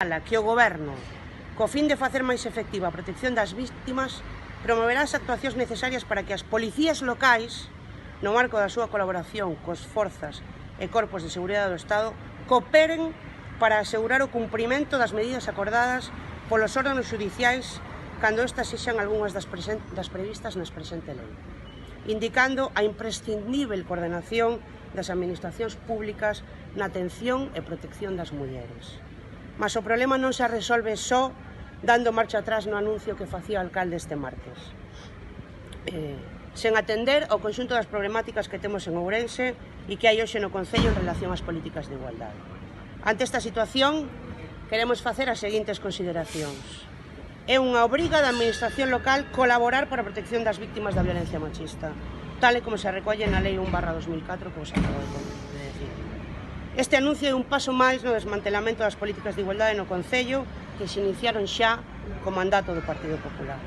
sinala que o Goberno, co fin de facer máis efectiva a protección das víctimas, promoverá as actuacións necesarias para que as policías locais, no marco da súa colaboración cos forzas e corpos de seguridade do Estado, cooperen para asegurar o cumprimento das medidas acordadas polos órganos xudiciais cando estas sexan algunhas das previstas nas presente lei, indicando a imprescindível coordenación das administracións públicas na atención e protección das mulleres. Mas o problema non se resolve só dando marcha atrás no anuncio que facía o alcalde este martes, sen atender ao conxunto das problemáticas que temos en Ourense e que hai hoxe no Concello en relación ás políticas de igualdade. Ante esta situación, queremos facer as seguintes consideracións. É unha obriga da administración local colaborar para a protección das víctimas da violencia machista, tal e como se recolle na Lei 1/2004, como se acabou de decir. Este anuncio é un paso máis no desmantelamento das políticas de igualdade no Concello que se iniciaron xa co mandato do Partido Popular.